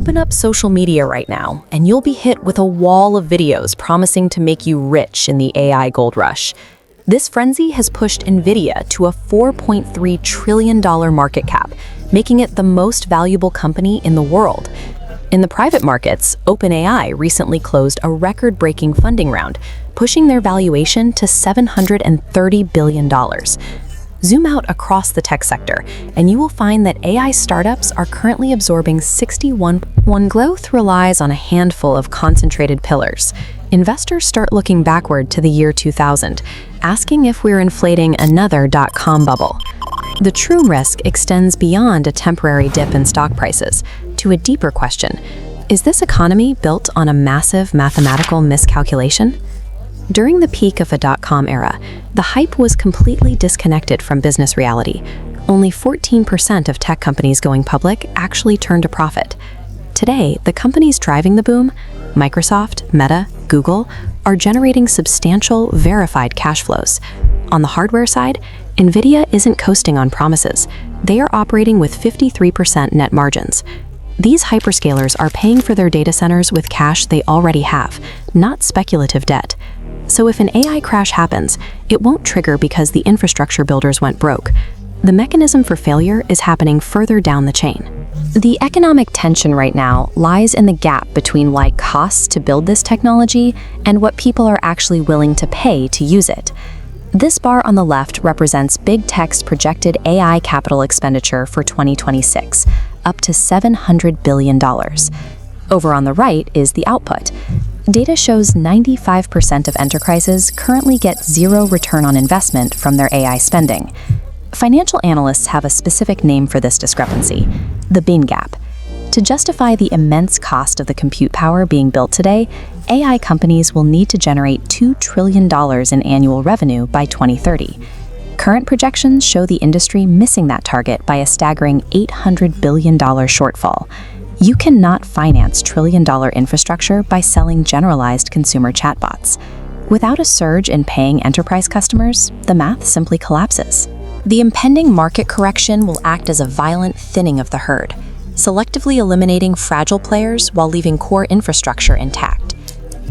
Open up social media right now, and you'll be hit with a wall of videos promising to make you rich in the AI gold rush. This frenzy has pushed NVIDIA to a $4.3 trillion market cap, making it the most valuable company in the world. In the private markets, OpenAI recently closed a record-breaking funding round, pushing their valuation to $730 billion. Zoom out across the tech sector, and you will find that AI startups are currently absorbing 61. When growth relies on a handful of concentrated pillars, investors start looking backward to the year 2000, asking if we're inflating another dot-com bubble. The true risk extends beyond a temporary dip in stock prices to a deeper question. Is this economy built on a massive mathematical miscalculation? During the peak of the dot-com era, the hype was completely disconnected from business reality. Only 14% of tech companies going public actually turned a profit. Today, the companies driving the boom, Microsoft, Meta, Google, are generating substantial, verified cash flows. On the hardware side, NVIDIA isn't coasting on promises. They are operating with 53% net margins. These hyperscalers are paying for their data centers with cash they already have, not speculative debt. So if an AI crash happens, it won't trigger because the infrastructure builders went broke. The mechanism for failure is happening further down the chain. The economic tension right now lies in the gap between what costs to build this technology and what people are actually willing to pay to use it. This bar on the left represents big tech's projected AI capital expenditure for 2026, up to $700 billion. Over on the right is the output. Data shows 95% of enterprises currently get zero return on investment from their AI spending. Financial analysts have a specific name for this discrepancy, the Bean Gap. To justify the immense cost of the compute power being built today, AI companies will need to generate $2 trillion in annual revenue by 2030. Current projections show the industry missing that target by a staggering $800 billion shortfall. You cannot finance trillion-dollar infrastructure by selling generalized consumer chatbots. Without a surge in paying enterprise customers, the math simply collapses. The impending market correction will act as a violent thinning of the herd, selectively eliminating fragile players while leaving core infrastructure intact.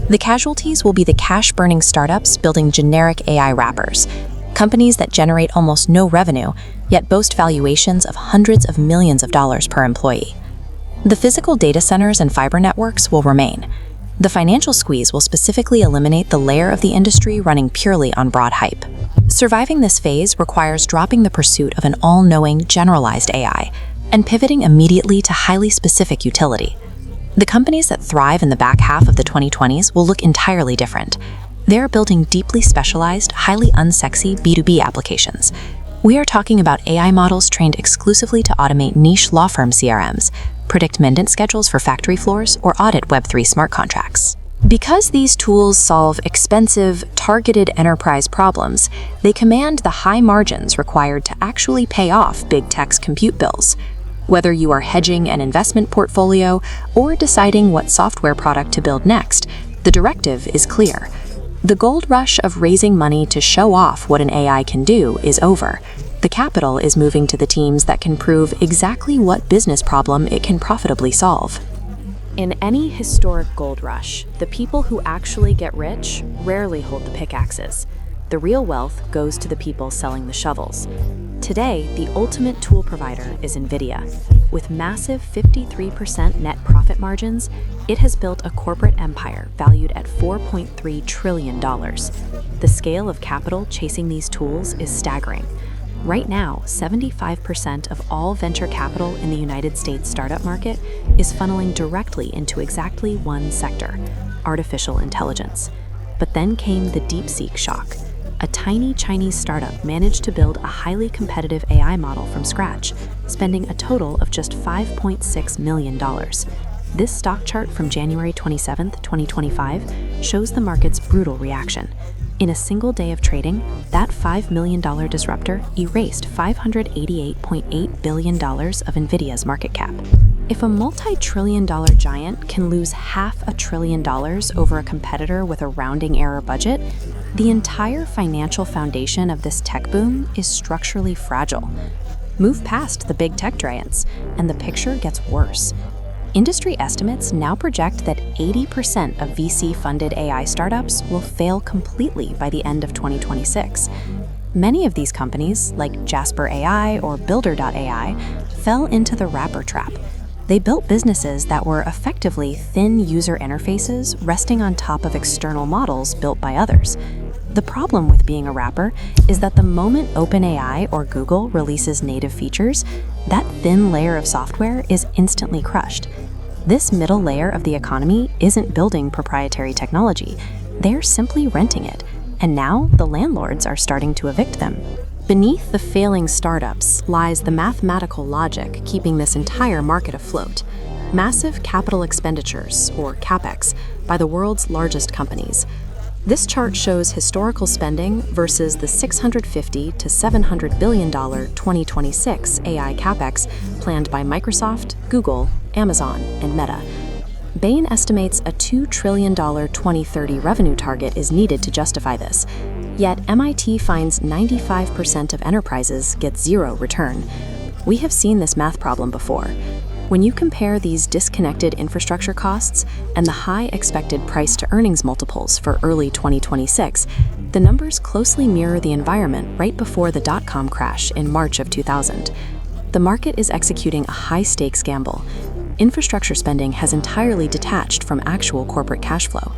The casualties will be the cash-burning startups building generic AI wrappers, companies that generate almost no revenue, yet boast valuations of hundreds of millions of dollars per employee. The physical data centers and fiber networks will remain. The financial squeeze will specifically eliminate the layer of the industry running purely on broad hype. Surviving this phase requires dropping the pursuit of an all-knowing, generalized AI and pivoting immediately to highly specific utility. The companies that thrive in the back half of the 2020s will look entirely different. They're building deeply specialized, highly unsexy B2B applications. We are talking about AI models trained exclusively to automate niche law firm CRMs, predict mandate schedules for factory floors, or audit Web3 smart contracts. Because these tools solve expensive, targeted enterprise problems, they command the high margins required to actually pay off big tech's compute bills. Whether you are hedging an investment portfolio or deciding what software product to build next, the directive is clear. The gold rush of raising money to show off what an AI can do is over. The capital is moving to the teams that can prove exactly what business problem it can profitably solve. In any historic gold rush, the people who actually get rich rarely hold the pickaxes. The real wealth goes to the people selling the shovels. Today, the ultimate tool provider is NVIDIA. With massive 53% net profit margins, it has built a corporate empire valued at $4.3 trillion. The scale of capital chasing these tools is staggering. Right now, 75% of all venture capital in the United States startup market is funneling directly into exactly one sector, artificial intelligence. But then came the DeepSeek shock. A tiny Chinese startup managed to build a highly competitive AI model from scratch, spending a total of just $5.6 million. This stock chart from January 27, 2025, shows the market's brutal reaction. In a single day of trading, that $5 million disruptor erased $588.8 billion of NVIDIA's market cap. If a multi-trillion-dollar giant can lose $500 billion over a competitor with a rounding error budget, the entire financial foundation of this tech boom is structurally fragile. Move past the big tech giants, and the picture gets worse. Industry estimates now project that 80% of VC-funded AI startups will fail completely by the end of 2026. Many of these companies, like Jasper AI or Builder.ai, fell into the wrapper trap. They built businesses that were effectively thin user interfaces resting on top of external models built by others. The problem with being a wrapper is that the moment OpenAI or Google releases native features, that thin layer of software is instantly crushed. This middle layer of the economy isn't building proprietary technology, they're simply renting it, and now the landlords are starting to evict them. Beneath the failing startups lies the mathematical logic keeping this entire market afloat. Massive capital expenditures, or CapEx, by the world's largest companies. This chart shows historical spending versus the $650 to $700 billion 2026 AI CapEx planned by Microsoft, Google, Amazon, and Meta. Bain estimates a $2 trillion 2030 revenue target is needed to justify this. Yet MIT finds 95% of enterprises get zero return. We have seen this math problem before. When you compare these disconnected infrastructure costs and the high expected price-to-earnings multiples for early 2026, the numbers closely mirror the environment right before the dot-com crash in March of 2000. The market is executing a high-stakes gamble. Infrastructure spending has entirely detached from actual corporate cash flow.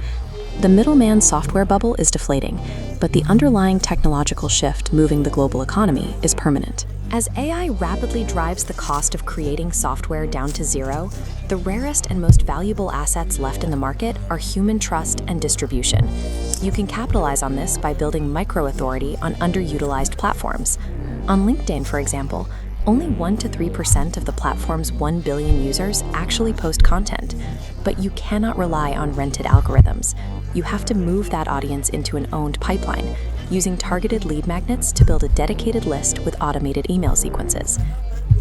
The middleman software bubble is deflating, but the underlying technological shift moving the global economy is permanent. As AI rapidly drives the cost of creating software down to zero, the rarest and most valuable assets left in the market are human trust and distribution. You can capitalize on this by building micro-authority on underutilized platforms. On LinkedIn, for example, only 1 to 3% of the platform's 1 billion users actually post content, but you cannot rely on rented algorithms. You have to move that audience into an owned pipeline, using targeted lead magnets to build a dedicated list with automated email sequences.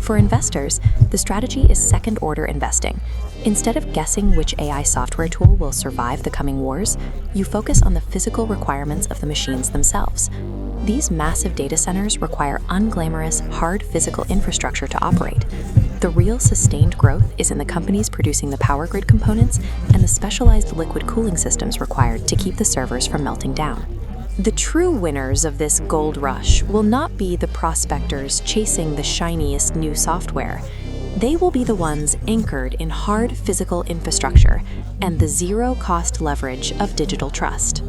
For investors, the strategy is second-order investing. Instead of guessing which AI software tool will survive the coming wars, you focus on the physical requirements of the machines themselves. These massive data centers require unglamorous, hard physical infrastructure to operate. The real sustained growth is in the companies producing the power grid components and the specialized liquid cooling systems required to keep the servers from melting down. The true winners of this gold rush will not be the prospectors chasing the shiniest new software. They will be the ones anchored in hard physical infrastructure and the zero-cost leverage of digital trust.